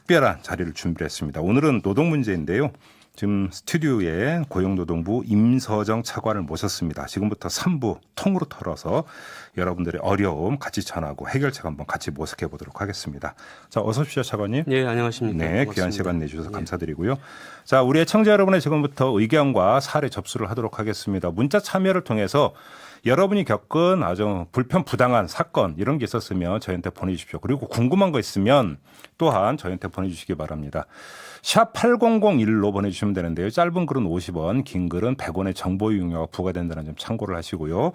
특별한 자리를 준비했습니다. 오늘은 노동 문제인데요. 지금 스튜디오에 고용노동부 임서정 차관을 모셨습니다. 지금부터 3부 통으로 털어서 여러분들의 어려움 같이 전하고 해결책 한번 같이 모색해 보도록 하겠습니다. 자, 어서 오십시오, 차관님. 네, 안녕하십니까. 네, 반갑습니다. 귀한 시간 내주셔서 감사드리고요. 자, 우리 애청자 여러분의 지금부터 의견과 사례 접수를 하도록 하겠습니다. 문자 참여를 통해서 여러분이 겪은 아주 불편 부당한 사건 이런 게 있었으면 저희한테 보내주십시오. 그리고 궁금한 거 있으면 또한 저희한테 보내주시기 바랍니다. 샵 8001로 보내주시면 되는데요. 짧은 글은 50원, 긴 글은 100원의 정보 이용료가 부과된다는 점 참고를 하시고요.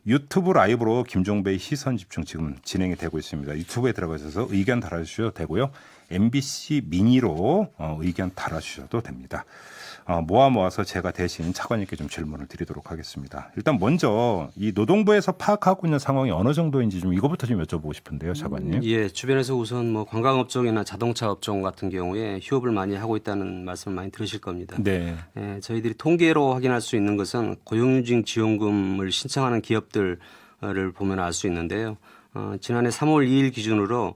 유튜브 라이브로 김종배의 시선집중 지금 진행이 되고 있습니다. 유튜브에 들어가셔서 의견 달아주셔도 되고요. MBC 미니로 의견 달아주셔도 됩니다. 모아서 제가 대신 차관님께 좀 질문을 드리도록 하겠습니다. 일단 먼저 이 노동부에서 파악하고 있는 상황이 어느 정도인지 좀 이거부터 좀 여쭤보고 싶은데요, 차관님. 예, 주변에서 우선 뭐 관광업종이나 자동차 업종 같은 경우에 휴업을 많이 하고 있다는 말씀을 많이 들으실 겁니다. 네. 예, 저희들이 통계로 확인할 수 있는 것은 고용유직 지원금을 신청하는 기업들을 보면 알 수 있는데요. 지난해 3월 2일 기준으로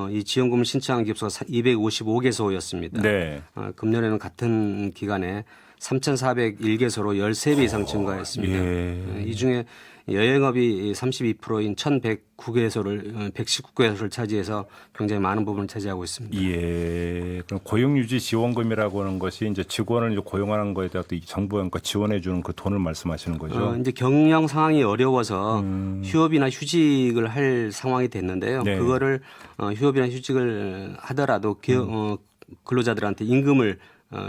이 지원금을 신청한 기업수가 255개소였습니다. 네. 금년에는 같은 기간에 3,401개소로 13배 이상 증가했습니다. 예. 이 중에 여행업이 32%인 1,109개소를 119개소를 차지해서 굉장히 많은 부분을 차지하고 있습니다. 예. 그럼 고용유지 지원금이라고 하는 것이 이제 직원을 이제 고용하는 거에 대해서 정부가 지원해 주는 그 돈을 말씀하시는 거죠. 이제 경영 상황이 어려워서 휴업이나 휴직을 할 상황이 됐는데요. 네. 그거를 휴업이나 휴직을 하더라도 근로자들한테 임금을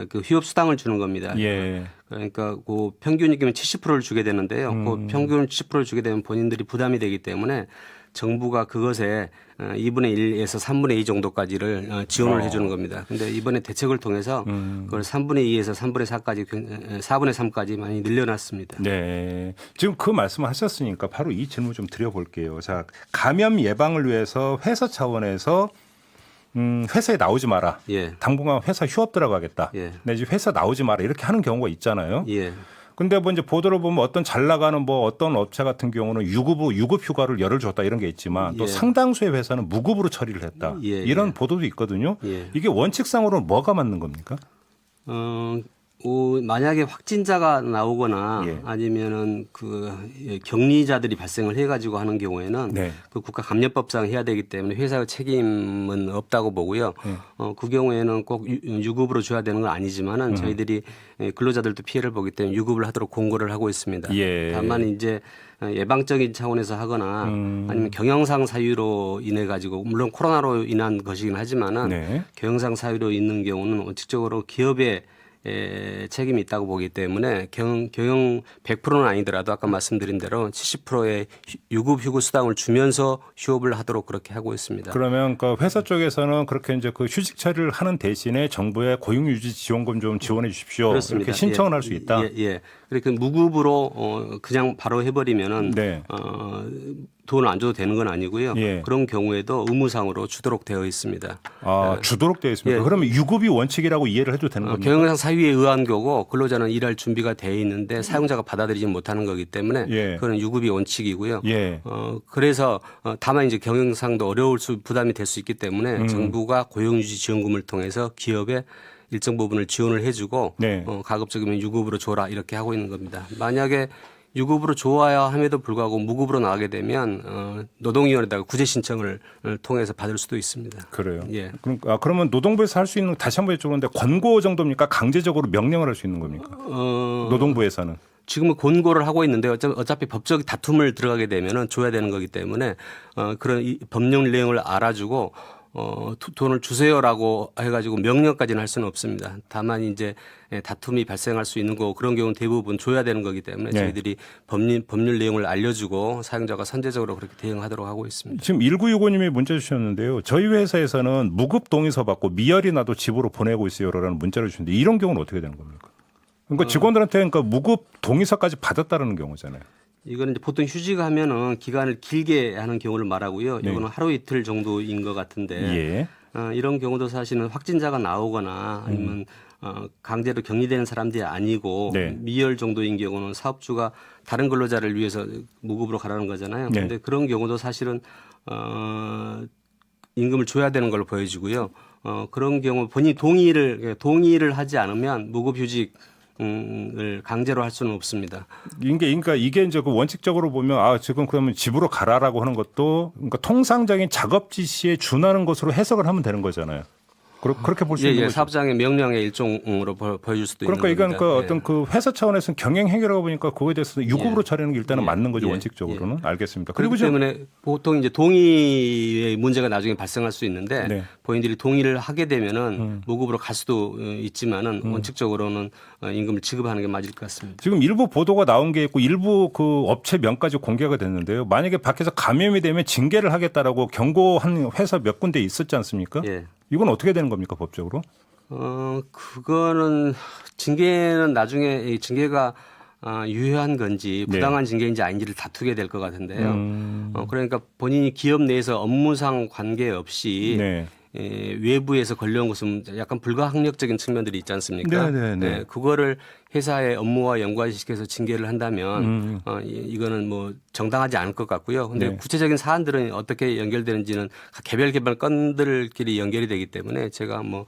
그 휴업 수당을 주는 겁니다. 예. 그러니까 그 평균임금은 70%를 주게 되는데요. 그 평균 70%를 주게 되면 본인들이 부담이 되기 때문에 정부가 그것에 2분의 1에서 3분의 2 정도까지를 지원을 해 주는 겁니다. 그런데 이번에 대책을 통해서 그걸 3분의 2에서 3분의 4까지 4분의 3까지 많이 늘려놨습니다. 네. 지금 그 말씀을 하셨으니까 바로 이 질문 좀 드려볼게요. 자, 감염 예방을 위해서 회사 차원에서 회사에 나오지 마라. 예. 당분간 회사 휴업 들어가겠다. 예. 내지 회사 나오지 마라. 이렇게 하는 경우가 있잖아요. 예. 근데 뭐 이제 보도를 보면 어떤 잘 나가는 뭐 어떤 업체 같은 경우는 유급 휴가를 열흘 줬다 이런 게 있지만 또 예. 상당수의 회사는 무급으로 처리를 했다. 예. 이런 보도도 있거든요. 예. 이게 원칙상으로는 뭐가 맞는 겁니까? 만약에 확진자가 나오거나 예. 아니면은 격리자들이 발생을 해가지고 하는 경우에는 네. 그 국가감염법상 해야 되기 때문에 회사의 책임은 없다고 보고요. 그 경우에는 꼭 유급으로 줘야 되는 건 아니지만은 저희들이 근로자들도 피해를 보기 때문에 유급을 하도록 공고를 하고 있습니다. 예. 다만 이제 예방적인 차원에서 하거나 아니면 경영상 사유로 인해 가지고 물론 코로나로 인한 것이긴 하지만은 네. 경영상 사유로 있는 경우는 원칙적으로 기업의 책임이 있다고 보기 때문에 경영 100%는 아니더라도 아까 말씀드린 대로 70%의 유급 휴고 수당을 주면서 휴업을 하도록 그렇게 하고 있습니다. 그러면 그 회사 쪽에서는 그렇게 이제 그 휴직 처리를 하는 대신에 정부의 고용유지 지원금 좀 지원해 주십시오. 그렇습니다. 이렇게 신청을 할 수 있다. 예. 그렇게 무급으로 그냥 바로 해버리면은 네. 돈을 안 줘도 되는 건 아니고요. 예. 그런 경우에도 의무상으로 주도록 되어 있습니다. 주도록 되어 있습니다. 예. 그러면 유급이 원칙이라고 이해를 해도 되는 겁니까? 경영상 사유에 의한 거고 근로자는 일할 준비가 돼 있는데 사용자가 받아들이지 못하는 거기 때문에 예. 그건 유급이 원칙이고요. 예. 그래서 다만 이제 경영상도 어려울 부담이 될 수 있기 때문에 정부가 고용유지 지원금을 통해서 기업에 일정 부분을 지원을 해주고 네. 가급적이면 유급으로 줘라 이렇게 하고 있는 겁니다. 만약에 유급으로 줘야 함에도 불구하고 무급으로 나가게 되면 노동위원회에다가 구제 신청을 통해서 받을 수도 있습니다. 그래요. 예. 그러면 노동부에서 할 수 있는 다시 한번 여쭤보는데 권고 정도입니까? 강제적으로 명령을 할 수 있는 겁니까? 노동부에서는. 지금은 권고를 하고 있는데 어차피 법적 다툼을 들어가게 되면은 줘야 되는 거기 때문에 그런 법령 내용을 알아주고 돈을 주세요라고 해가지고 명령까지는 할 수는 없습니다. 다만 이제 다툼이 발생할 수 있는 거 그런 경우는 대부분 줘야 되는 거기 때문에 네. 저희들이 법률 내용을 알려주고 사용자가 선제적으로 그렇게 대응하도록 하고 있습니다. 지금 1965님이 문자 주셨는데요. 저희 회사에서는 무급 동의서 받고 미열이 나도 집으로 보내고 있어요라는 문자를 주셨는데 이런 경우는 어떻게 되는 겁니까? 그러니까 직원들한테 그러니까 무급 동의서까지 받았다는 경우잖아요. 이거는 이제 보통 휴직하면은 기간을 길게 하는 경우를 말하고요. 네. 이거는 하루 이틀 정도인 것 같은데 예. 이런 경우도 사실은 확진자가 나오거나 아니면 강제로 격리되는 사람들이 아니고 네. 미열 정도인 경우는 사업주가 다른 근로자를 위해서 무급으로 가라는 거잖아요. 그런데 네. 그런 경우도 사실은 임금을 줘야 되는 걸로 보여지고요. 그런 경우 본인이 동의를 하지 않으면 무급휴직 을 강제로 할 수는 없습니다. 그러니까 이게 이제 그 원칙적으로 보면 지금 그러면 집으로 가라라고 하는 것도 그러니까 통상적인 작업 지시에 준하는 것으로 해석을 하면 되는 거잖아요. 그렇게 볼 수 있는 거죠. 사업장의 명령의 일종으로 보여줄 수도 그러니까 있는 이건 겁니다. 그 어떤 그 회사 차원에서는 경영 행위라고 보니까 그거에 대해서 유급으로 처리하는 게 일단은 맞는 거죠. 원칙적으로는. 알겠습니다. 그리고 때문에 보통 이제 동의의 문제가 나중에 발생할 수 있는데 네. 본인들이 동의를 하게 되면은 무급으로 갈 수도 있지만은 원칙적으로는 임금을 지급하는 게 맞을 것 같습니다. 지금 일부 보도가 나온 게 있고 일부 그 업체 명까지 공개가 됐는데요. 만약에 밖에서 감염이 되면 징계를 하겠다라고 경고한 회사 몇 군데 있었지 않습니까? 예. 이건 어떻게 되는 겁니까 법적으로? 그거는 징계는 나중에 이 징계가 유효한 건지 부당한 징계인지 아닌지를 다투게 될 것 같은데요. 그러니까 본인이 기업 내에서 업무상 관계없이 네. 외부에서 걸려온 것은 약간 불가항력적인 측면들이 있지 않습니까? 네. 그거를 회사의 업무와 연관시켜서 징계를 한다면 이거는 뭐 정당하지 않을 것 같고요. 근데 네. 구체적인 사안들은 어떻게 연결되는지는 개별 건들끼리 연결이 되기 때문에 제가 뭐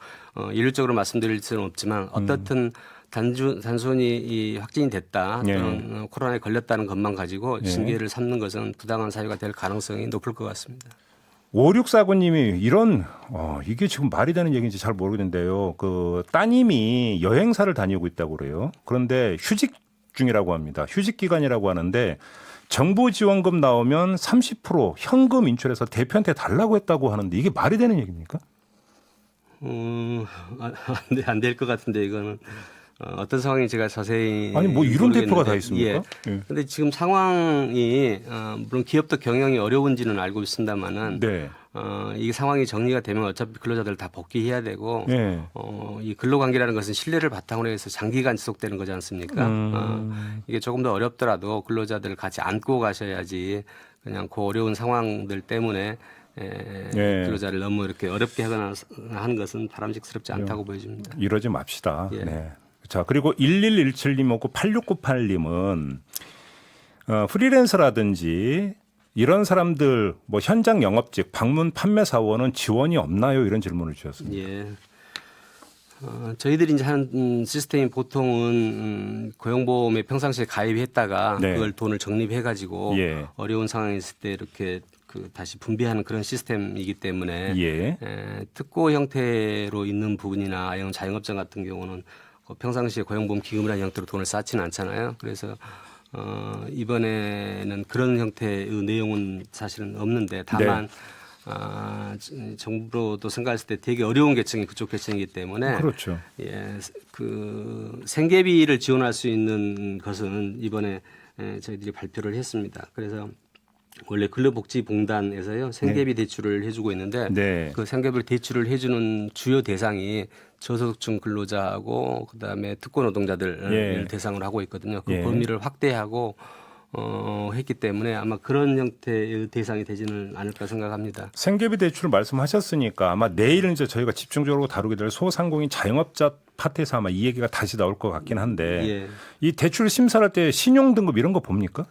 일률적으로 말씀드릴 수는 없지만 어떻든 단순히 이 확진이 됐다 또는 코로나에 걸렸다는 것만 가지고 징계를 삼는 것은 부당한 사유가 될 가능성이 높을 것 같습니다. 5649님이 이런 이게 지금 말이 되는 얘기인지 잘 모르겠는데요. 그 따님이 여행사를 다니고 있다고 그래요. 그런데 휴직 중이라고 합니다. 휴직 기간이라고 하는데 정부 지원금 나오면 30% 현금 인출해서 대표한테 달라고 했다고 하는데 이게 말이 되는 얘기입니까? 안 될 것 같은데 이거는 어떤 상황인지 제가 자세히 아니 뭐 이런 모르겠는데, 대표가 다 있습니까? 예. 근데 지금 상황이 물론 기업도 경영이 어려운지는 알고 있습니다만은 네. 이 상황이 정리가 되면 어차피 근로자들 다 복귀해야 되고 네. 이 근로관계라는 것은 신뢰를 바탕으로 해서 장기간 지속되는 거지 않습니까? 이게 조금 더 어렵더라도 근로자들을 같이 안고 가셔야지 그냥 그 어려운 상황들 때문에 근로자를 너무 이렇게 어렵게 하거나 하는 것은 바람직스럽지 않다고 보여집니다. 이러지 맙시다. 예. 네. 자, 그리고 1117님하고 8698님은 프리랜서라든지 이런 사람들 뭐 현장 영업직, 방문 판매 사원은 지원이 없나요? 이런 질문을 주셨습니다. 예. 저희들이 이제 하는 시스템이 보통은 고용보험에 평상시에 가입했다가 네. 그걸 돈을 적립해 가지고 예. 어려운 상황에 있을 때 이렇게 다시 분배하는 그런 시스템이기 때문에 예. 특고 형태로 있는 부분이나 아니면 자영업자 같은 경우는 평상시에 고용보험 기금이라는 형태로 돈을 쌓지는 않잖아요. 그래서 이번에는 그런 형태의 내용은 사실은 없는데 다만 정부로도 생각했을 때 되게 어려운 계층이 그쪽 계층이기 때문에 그렇죠. 그 생계비를 지원할 수 있는 것은 이번에 저희들이 발표를 했습니다. 그래서 원래 근로복지공단에서요 생계비 대출을 해주고 있는데 네. 그 생계비 대출을 해주는 주요 대상이 저소득층 근로자하고 그다음에 특고 노동자들을 대상으로 하고 있거든요. 그 범위를 확대하고 했기 때문에 아마 그런 형태의 대상이 되지는 않을까 생각합니다. 생계비 대출을 말씀하셨으니까 아마 내일은 이제 저희가 집중적으로 다루게 될 소상공인 자영업자 파트에서 아마 이 얘기가 다시 나올 것 같긴 한데 이 대출 심사할 때 신용 등급 이런 거 봅니까?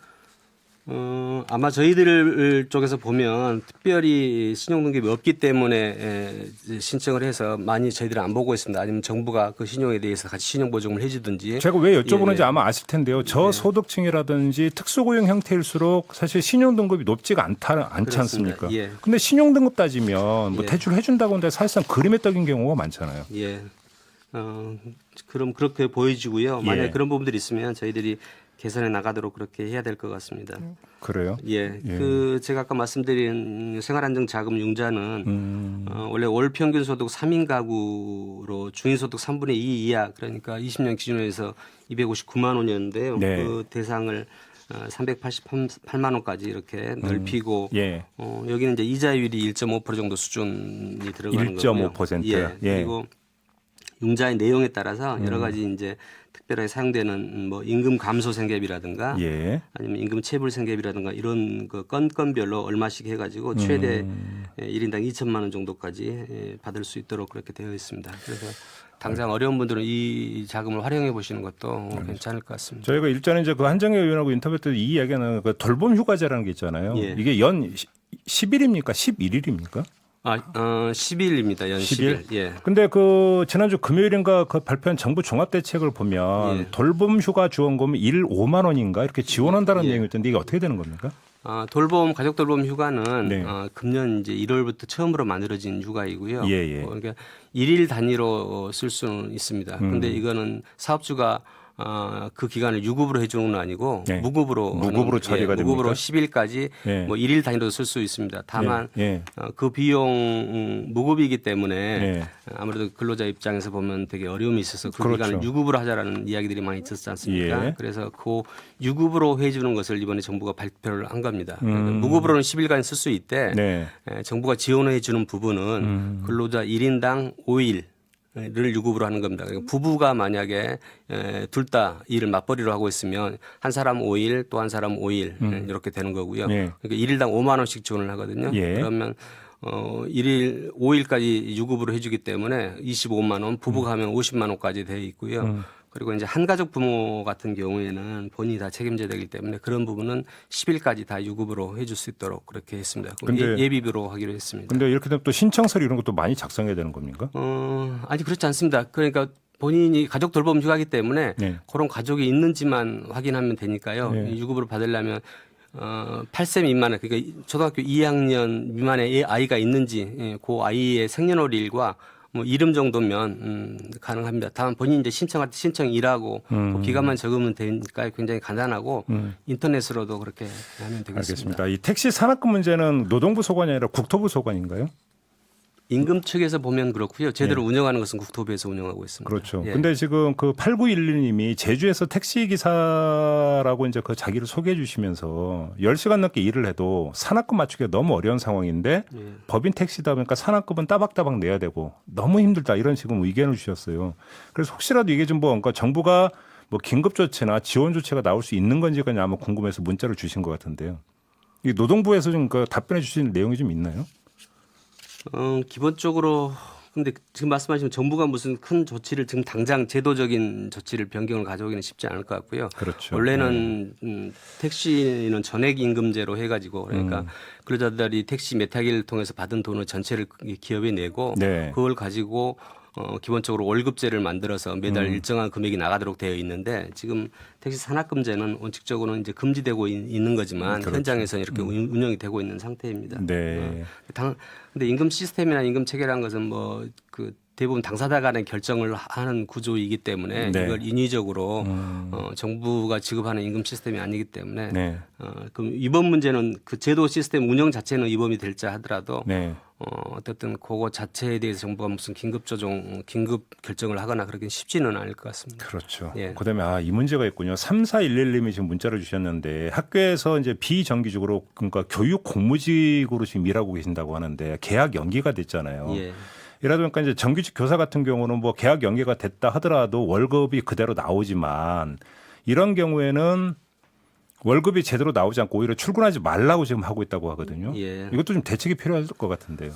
아마 저희들 쪽에서 보면 특별히 신용등급이 없기 때문에 신청을 해서 많이 저희들은 안 보고 있습니다. 아니면 정부가 그 신용에 대해서 같이 신용보증을 해주든지. 제가 왜 여쭤보는지 아마 아실 텐데요. 저소득층이라든지 특수고용 형태일수록 사실 신용등급이 높지가 않지 않습니까? 근데 신용등급 따지면 뭐 대출 해준다고 하는데 사실상 그림에 떡인 경우가 많잖아요. 그럼 그렇게 보여지고요. 만약에 그런 부분들이 있으면 저희들이 개선해 나가도록 그렇게 해야 될 것 같습니다. 그래요? 그 제가 아까 말씀드린 생활안정자금 융자는 원래 월 평균 소득 3인 가구로 중위소득 3분의 2 이하 그러니까 20년 기준으로 해서 259만 원이었는데요. 그 대상을 388만 원까지 이렇게 넓히고 여기는 이제 이자율이 1.5% 정도 수준이 들어가는 거고요. 1.5%. 그리고 융자의 내용에 따라서 여러 가지 이제 특별하게 사용되는 뭐 임금 감소 생계비라든가 아니면 임금 체불 생계비라든가 이런 그 건별로 얼마씩 해가지고 최대 1인당 2천만 원 정도까지 받을 수 있도록 그렇게 되어 있습니다. 그래서 당장 어려운 분들은 이 자금을 활용해 보시는 것도 괜찮을 것 같습니다. 저희가 일전에 이제 그 한정혜 의원하고 인터뷰 때 이 이야기는 그 돌봄 휴가제라는 게 있잖아요. 이게 연 10일입니까? 11일입니까? 10일입니다. 연 10일. 예. 근데 그 지난주 금요일인가 그 발표한 정부 종합대책을 보면 예. 돌봄 휴가 지원금이 일 5만 원인가 이렇게 지원한다는 예. 내용이 있던데 이게 어떻게 되는 겁니까? 가족 돌봄 휴가는 네. 금년 이제 1월부터 처음으로 만들어진 휴가이고요. 예, 예. 그러니까 일일 단위로 쓸 수는 있습니다. 그런데 이거는 사업주가 그 기간을 유급으로 해주는 건 아니고 네. 무급으로 처리가 무급으로 됩니까? 10일까지 예. 뭐 일일 단위로 쓸 수 있습니다. 다만 예. 그 비용 무급이기 때문에 예. 아무래도 근로자 입장에서 보면 되게 어려움이 있어서 그 그렇죠. 기간을 유급으로 하자라는 이야기들이 많이 있었지 않습니까? 예. 그래서 그 유급으로 해주는 것을 이번에 정부가 발표를 한 겁니다. 그러니까 음. 무급으로는 10일간 쓸 수 있대. 네. 정부가 지원해 주는 부분은 근로자 1인당 5일 를 유급으로 하는 겁니다. 그러니까 부부가 만약에 둘 다 일을 맞벌이로 하고 있으면 한 사람 5일 또 한 사람 5일 이렇게 되는 거고요. 예. 그러니까 일일당 5만 원씩 지원을 하거든요. 예. 그러면 일일 5일까지 유급으로 해주기 때문에 25만 원, 부부가 하면 50만 원까지 돼 있고요. 그리고 이제 한 가족 부모 같은 경우에는 본인이 다 책임져야 되기 때문에 그런 부분은 10일까지 다 유급으로 해줄 수 있도록 그렇게 했습니다. 근데- 예비비로 하기로 했습니다. 근데 이렇게 되면 또 신청서류 이런 것도 많이 작성해야 되는 겁니까? 아니 그렇지 않습니다. 그러니까 본인이 가족 돌봄 휴가이기 때문에 네. 그런 가족이 있는지만 확인하면 되니까요. 네. 유급으로 받으려면 8세 미만의 그러니까 초등학교 2학년 미만의 아이가 있는지 그 아이의 생년월일과 뭐 이름 정도면 가능합니다. 다만 본인이 이제 신청할 때 신청이라고 그 기간만 적으면 되니까 굉장히 간단하고 인터넷으로도 그렇게 하면 되겠습니다. 알겠습니다. 이 택시 산악금 문제는 노동부 소관이 아니라 국토부 소관인가요? 임금 측에서 보면 그렇고요. 제대로 운영하는 것은 국토부에서 운영하고 있습니다. 그렇죠. 예. 근데 지금 그 8911님이 제주에서 택시 기사라고 이제 그 자기를 소개해 주시면서 10시간 넘게 일을 해도 산악금 맞추기가 너무 어려운 상황인데 예. 법인 택시다 보니까 산악금은 따박따박 내야 되고 너무 힘들다 이런 지금 의견을 주셨어요. 그래서 혹시라도 이게 좀 뭐 그러니까 정부가 뭐 긴급 조치나 지원 조치가 나올 수 있는 건지 그냥 아마 궁금해서 문자를 주신 것 같은데요. 이 노동부에서 좀 그 답변해 주신 내용이 좀 있나요? 기본적으로 근데 지금 말씀하신 정부가 무슨 큰 조치를 지금 당장 제도적인 조치를 변경을 가져오기는 쉽지 않을 것 같고요. 그렇죠. 원래는 택시는 전액 임금제로 해가지고 그러니까 근로자들이 택시 몇 타기를 통해서 받은 돈을 전체를 기업에 내고 네. 그걸 가지고 기본적으로 월급제를 만들어서 매달 일정한 금액이 나가도록 되어 있는데 지금 택시 산악금제는 원칙적으로는 이제 금지되고 있는 거지만 그렇죠. 현장에서는 이렇게 운영이 되고 있는 상태입니다. 네. 근데 임금 시스템이나 임금 체계라는 것은 뭐 그 대부분 당사자 간의 결정을 하는 구조이기 때문에 네. 이걸 인위적으로 정부가 지급하는 임금 시스템이 아니기 때문에 네. 그럼 이번 문제는 그 제도 시스템 운영 자체는 위법이 될지 하더라도 네. 어쨌든 그거 자체에 대해서 정부가 무슨 긴급 조정, 긴급 결정을 하거나 그러긴 쉽지는 않을 것 같습니다. 그렇죠. 예. 그다음에 이 문제가 있군요. 3411님이 지금 문자를 주셨는데 학교에서 이제 비정규직으로 그러니까 교육 공무직으로 지금 일하고 계신다고 하는데 계약 연기가 됐잖아요. 예. 이러다 보니까 이제 정규직 교사 같은 경우는 뭐 계약 연기가 됐다 하더라도 월급이 그대로 나오지만 이런 경우에는 월급이 제대로 나오지 않고 오히려 출근하지 말라고 지금 하고 있다고 하거든요. 예. 이것도 좀 대책이 필요할 것 같은데요.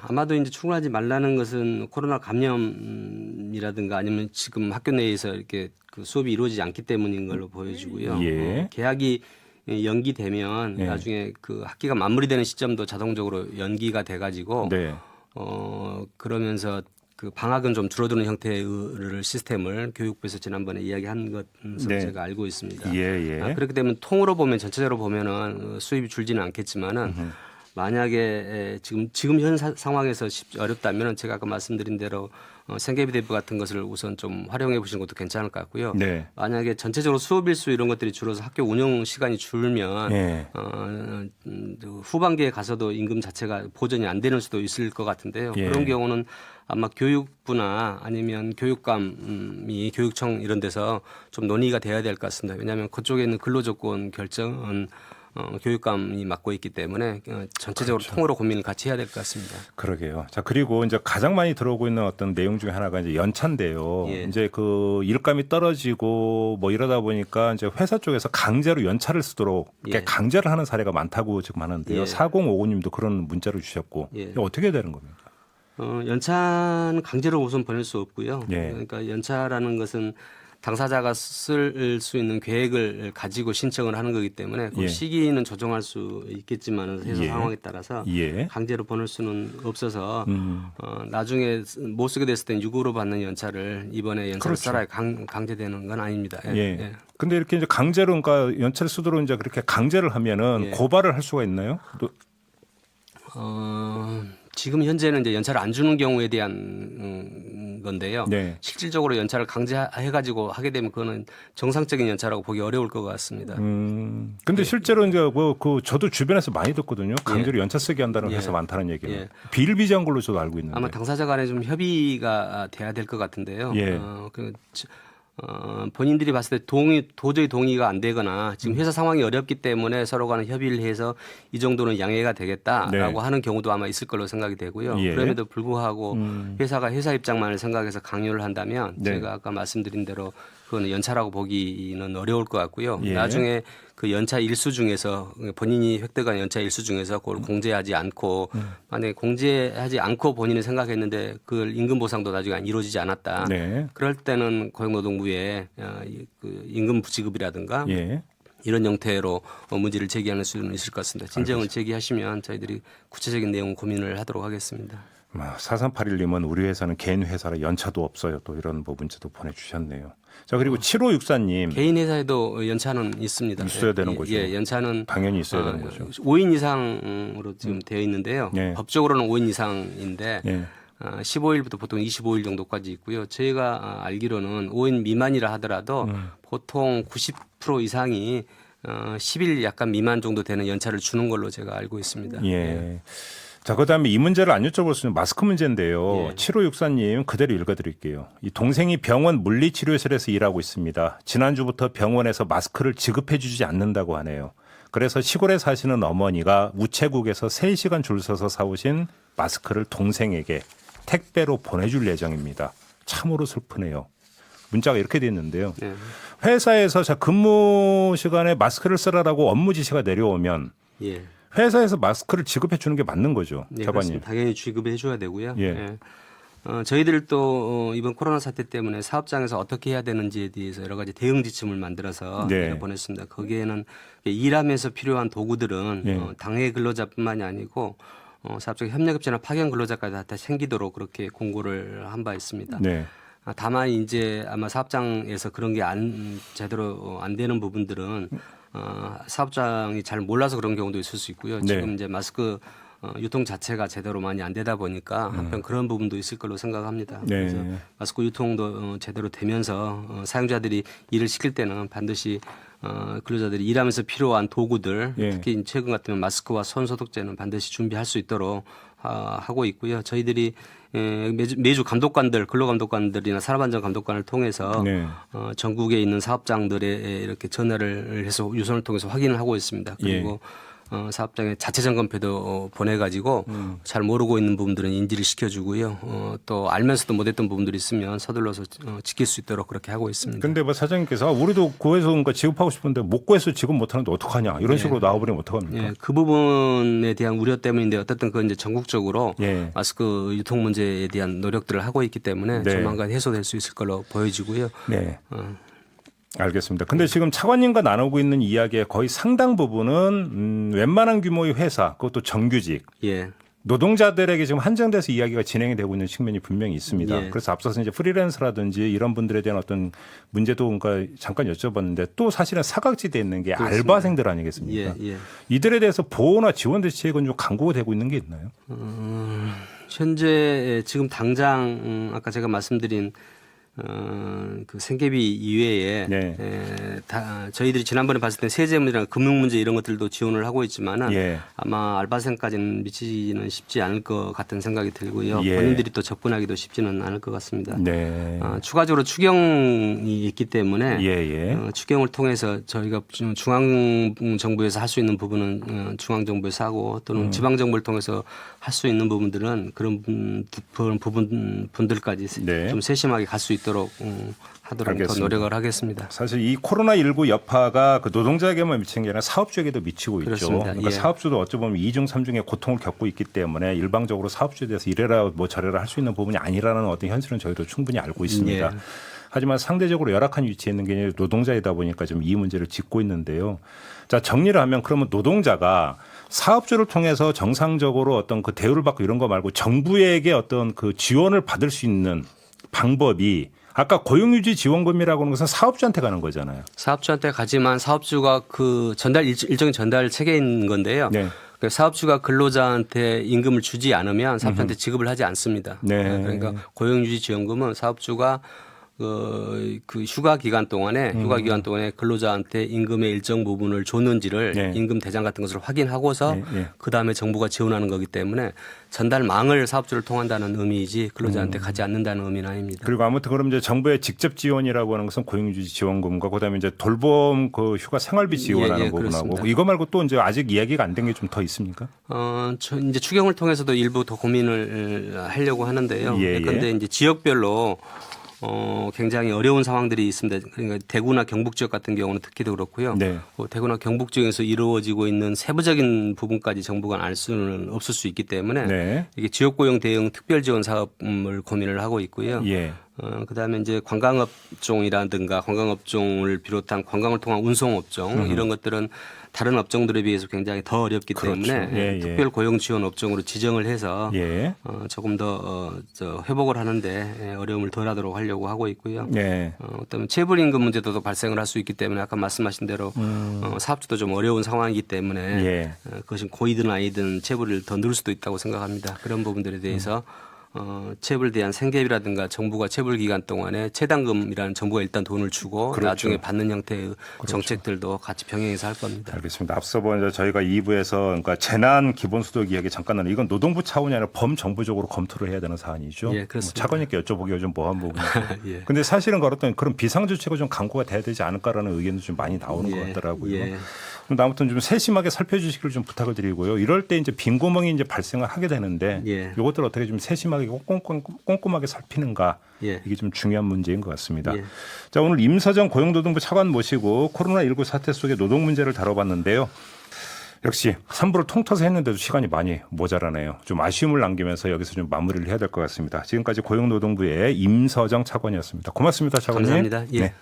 아마도 이제 출근하지 말라는 것은 코로나 감염이라든가 아니면 지금 학교 내에서 이렇게 그 수업이 이루어지지 않기 때문인 걸로 보여지고요. 예. 계약이 연기되면 예. 나중에 그 학기가 마무리되는 시점도 자동적으로 연기가 돼가지고 네. 그러면서 그 방학은 좀 줄어드는 형태의 시스템을 교육부에서 지난번에 이야기한 것으로 네. 제가 알고 있습니다. 예, 예. 그렇게 되면 통으로 보면 전체적으로 보면은 수입이 줄지는 않겠지만은 만약에 지금 현 상황에서 어렵다면은 제가 아까 말씀드린 대로 생계비 대부 같은 것을 우선 좀 활용해 보시는 것도 괜찮을 것 같고요. 네. 만약에 전체적으로 수업 일수 이런 것들이 줄어서 학교 운영 시간이 줄면 예. 후반기에 가서도 임금 자체가 보전이 안 되는 수도 있을 것 같은데요. 예. 그런 경우는 아마 교육부나 아니면 교육감이 교육청 이런 데서 좀 논의가 돼야 될 것 같습니다. 왜냐하면 그쪽에 있는 근로조건 결정은 교육감이 맡고 있기 때문에 전체적으로 그렇죠. 통으로 고민을 같이 해야 될 것 같습니다. 그러게요. 자, 그리고 이제 가장 많이 들어오고 있는 어떤 내용 중에 하나가 이제 연차인데요. 예. 이제 그 일감이 떨어지고 뭐 이러다 보니까 이제 회사 쪽에서 강제로 연차를 쓰도록 이렇게 예. 강제를 하는 사례가 많다고 지금 하는데요. 예. 4055님도 그런 문자를 주셨고 예. 이거 어떻게 되는 겁니까? 연차는 강제로 우선 보낼 수 없고요. 예. 그러니까 연차라는 것은 당사자가 쓸 수 있는 계획을 가지고 신청을 하는 거기 때문에 그 예. 시기는 조정할 수 있겠지만 회사 예. 상황에 따라서 예. 강제로 보낼 수는 없어서 나중에 못 쓰게 됐을 땐 유급으로 받는 연차를 이번에 연차를 그렇죠. 써라 강제되는 건 아닙니다. 예. 예. 예. 근데 이렇게 이제 강제로 그러니까 연차를 쓰도록 이제 그렇게 강제를 하면은 예. 고발을 할 수가 있나요? 또 지금 현재는 이제 연차를 안 주는 경우에 대한 건데요. 네. 실질적으로 연차를 강제해가지고 하게 되면 그거는 정상적인 연차라고 보기 어려울 것 같습니다. 근데 실제로 이제 뭐 그 저도 주변에서 많이 듣거든요. 강제로 연차 쓰게 한다는 예. 회사 많다는 얘기를. 예. 비일비재한 걸로 저도 알고 있는데. 아마 당사자 간에 좀 협의가 돼야 될 것 같은데요. 예. 본인들이 봤을 때 도저히 동의가 안 되거나 지금 회사 상황이 어렵기 때문에 서로 간에 협의를 해서 이 정도는 양해가 되겠다라고 네. 하는 경우도 아마 있을 걸로 생각이 되고요. 예. 그럼에도 불구하고 회사가 회사 입장만을 생각해서 강요를 한다면 네. 제가 아까 말씀드린 대로 그거는 연차라고 보기는 어려울 것 같고요. 예. 나중에 그 연차 일수 중에서 본인이 획득한 연차 일수 중에서 그걸 공제하지 않고 만약에 공제하지 않고 본인이 생각했는데 그걸 임금 보상도 나중에 이루어지지 않았다. 네. 그럴 때는 고용노동부에 그 임금 부지급이라든가 예. 이런 형태로 문제를 제기하는 수는 있을 것 같습니다. 진정을 제기하시면 저희들이 구체적인 내용 고민을 하도록 하겠습니다. 4381님은 우리 회사는 개인 회사라 연차도 없어요. 또 이런 뭐 문자도 보내주셨네요. 자 그리고 7564님 개인 회사에도 연차는 있습니다. 있어야 되는 거죠. 예, 연차는 당연히 있어야 되는 거죠. 5인 이상으로 지금 되어 있는데요. 네. 법적으로는 5인 이상인데 예. 15일부터 보통 25일 정도까지 있고요. 저희가 알기로는 5인 미만이라 하더라도 보통 90% 이상이 10일 약간 미만 정도 되는 연차를 주는 걸로 제가 알고 있습니다. 예. 자, 그다음에 이 문제를 안 여쭤볼 수 있는 마스크 문제인데요. 예. 7564님 그대로 읽어드릴게요. 이 동생이 병원 물리치료실에서 일하고 있습니다. 지난주부터 병원에서 마스크를 지급해주지 않는다고 하네요. 그래서 시골에 사시는 어머니가 우체국에서 3시간 줄 서서 사오신 마스크를 동생에게 택배로 보내줄 예정입니다. 참으로 슬프네요. 문자가 이렇게 돼 있는데요. 네. 회사에서 자 근무 시간에 마스크를 쓰라라고 업무 지시가 내려오면 예. 회사에서 마스크를 지급해 주는 게 맞는 거죠. 네, 자관님. 그렇습니다. 당연히 지급해 줘야 되고요. 예. 저희들도 이번 코로나 사태 때문에 사업장에서 어떻게 해야 되는지에 대해서 여러 가지 대응 지침을 만들어서 네. 보냈습니다. 거기에는 일하면서 필요한 도구들은 예. 당해 근로자뿐만이 아니고 사업적 협력업체나 파견 근로자까지 다 챙기도록 그렇게 공고를 한 바 있습니다. 네. 다만 이제 아마 사업장에서 그런 게 제대로 안 되는 부분들은 사업장이 잘 몰라서 그런 경우도 있을 수 있고요. 네. 지금 이제 마스크 유통 자체가 제대로 많이 안 되다 보니까 한편 그런 부분도 있을 걸로 생각합니다. 네. 그래서 마스크 유통도 제대로 되면서 사용자들이 일을 시킬 때는 반드시 근로자들이 일하면서 필요한 도구들 예. 특히 최근 같으면 마스크와 손 소독제는 반드시 준비할 수 있도록 하고 있고요. 저희들이 매주 감독관들, 근로감독관들이나 산업안전감독관을 통해서 네. 전국에 있는 사업장들에 이렇게 전화를 해서 유선을 통해서 확인을 하고 있습니다. 그리고 사업장에 자체 점검표도 보내가지고 잘 모르고 있는 부분들은 인지를 시켜주고요. 또 알면서도 못했던 부분들이 있으면 서둘러서 지킬 수 있도록 그렇게 하고 있습니다. 근데 뭐 사장님께서 우리도 구해서 뭔가 지급하고 싶은데 못 구해서 지급 못하는데 어떡하냐 이런 식으로 나와버리면 어떡합니까? 예, 그 부분에 대한 우려 때문인데 어쨌든 그건 이제 전국적으로 예. 마스크 유통 문제에 대한 노력들을 하고 있기 때문에 네. 조만간 해소될 수 있을 걸로 보여지고요. 네. 알겠습니다. 근데 지금 차관님과 나누고 있는 이야기의 거의 상당 부분은 웬만한 규모의 회사, 그것도 정규직, 예. 노동자들에게 지금 한정돼서 이야기가 진행이 되고 있는 측면이 분명히 있습니다. 예. 그래서 앞서서 이제 프리랜서라든지 이런 분들에 대한 어떤 문제도 그러니까 잠깐 여쭤봤는데 또 사실은 사각지대에 있는 게 그렇습니다. 알바생들 아니겠습니까? 예, 예. 이들에 대해서 보호나 지원 대책은 좀 강구가 되고 있는 게 있나요? 현재 지금 당장 아까 제가 말씀드린 그 생계비 이외에 네. 저희들이 지난번에 봤을 때 세제 문제나 금융 문제 이런 것들도 지원을 하고 있지만은 예. 아마 알바생까지는 미치지는 쉽지 않을 것 같은 생각이 들고요. 예. 본인들이 또 접근하기도 쉽지는 않을 것 같습니다. 네. 추가적으로 추경이 있기 때문에 예. 추경을 통해서 저희가 중앙 정부에서 할 수 있는 부분은 중앙 정부에서 하고 또는 지방 정부를 통해서 할 수 있는 부분들은 그런 분들까지 네. 좀 세심하게 갈 수 있도록 하도록 알겠습니다. 더 노력을 하겠습니다. 사실 이 코로나19 여파가 그 노동자에게만 미치는 게 아니라 사업주에게도 미치고 있죠. 그렇습니다. 그러니까 예. 사업주도 어쩌면 2중 3중의 고통을 겪고 있기 때문에 일방적으로 사업주에 대해서 이래라 뭐 저래라 할 수 있는 부분이 아니라는 어떤 현실은 저희도 충분히 알고 있습니다. 예. 하지만 상대적으로 열악한 위치에 있는 게 노동자이다 보니까 좀 이 문제를 짚고 있는데요. 자, 정리를 하면 그러면 노동자가 사업주를 통해서 정상적으로 어떤 그 대우를 받고 이런 거 말고 정부에게 어떤 그 지원을 받을 수 있는 방법이 아까 고용유지 지원금이라고 하는 것은 사업주한테 가는 거잖아요. 사업주한테 가지만 사업주가 그 일종의 전달 체계인 건데요. 네. 그 사업주가 근로자한테 임금을 주지 않으면 사업주한테 지급을 하지 않습니다. 네. 그러니까 고용유지 지원금은 사업주가 그 휴가 기간 동안에 근로자한테 임금의 일정 부분을 줬는지를 네. 임금 대장 같은 것을 확인하고서 네. 그 다음에 정부가 지원하는 거기 때문에 전달망을 사업주를 통한다는 의미이지 근로자한테 가지 않는다는 의미는 아닙니다. 그리고 아무튼 그럼 이제 정부의 직접 지원이라고 하는 것은 고용유지 지원금과 그다음에 이제 돌봄 그 휴가 생활비 지원하는 부분하고 그렇습니다. 이거 말고 또 이제 아직 이야기가 안 된 게 좀 더 있습니까? 이제 추경을 통해서도 일부 더 고민을 하려고 하는데요. 예, 예. 그런데 이제 지역별로 굉장히 어려운 상황들이 있습니다. 그러니까 대구나 경북 지역 같은 경우는 특히도 그렇고요. 네. 대구나 경북 지역에서 이루어지고 있는 세부적인 부분까지 정부가 알 수는 없을 수 있기 때문에 네. 이게 지역고용 대응 특별지원 사업을 고민을 하고 있고요. 예. 그다음에 이제 관광업종이라든가 관광업종을 비롯한 관광을 통한 운송업종 이런 것들은 다른 업종들에 비해서 굉장히 더 어렵기 그렇죠. 때문에 예, 예. 특별 고용 지원 업종으로 지정을 해서 예. 조금 더 회복을 하는데 어려움을 덜하도록 하려고 하고 있고요. 예. 그다음에 체불임금 문제도 또 발생을 할 수 있기 때문에 아까 말씀하신 대로 사업주도 좀 어려운 상황이기 때문에 예. 그것이 고이든 아이든 체불을 더 늘 수도 있다고 생각합니다. 그런 부분들에 대해서 체불에 대한 생계비라든가 정부가 체불 기간 동안에 체당금이라는 정부가 일단 돈을 주고 그렇죠. 나중에 받는 형태의 정책들도 같이 병행해서 할 겁니다. 알겠습니다. 앞서 먼저 저희가 2부에서 그러니까 재난 기본소득 이야기 잠깐 나눴는데 이건 노동부 차원이 아니라 범정부적으로 검토를 해야 되는 사안이죠. 예, 그렇습니다. 차관님께 여쭤보기가 좀 뭐한 부분이죠. 예. 근데 사실은 그렇던 그런 비상조치가 좀 강구가 돼야 되지 않을까라는 의견도 좀 많이 나오는 것 같더라고요. 예. 그럼 아무튼 좀 세심하게 살펴주시기를 좀 부탁을 드리고요. 이럴 때 이제 빈 구멍이 이제 발생을 하게 되는데 예. 이것들 어떻게 좀 세심하게 꼼꼼하게 살피는가 예. 이게 좀 중요한 문제인 것 같습니다. 예. 자, 오늘 임서정 고용노동부 차관 모시고 코로나19 사태 속의 노동 문제를 다뤄봤는데요. 역시 3부를 통틀어서 했는데도 시간이 많이 모자라네요. 좀 아쉬움을 남기면서 여기서 좀 마무리를 해야 될 것 같습니다. 지금까지 고용노동부의 임서정 차관이었습니다. 고맙습니다, 차관님. 감사합니다. 예. 네.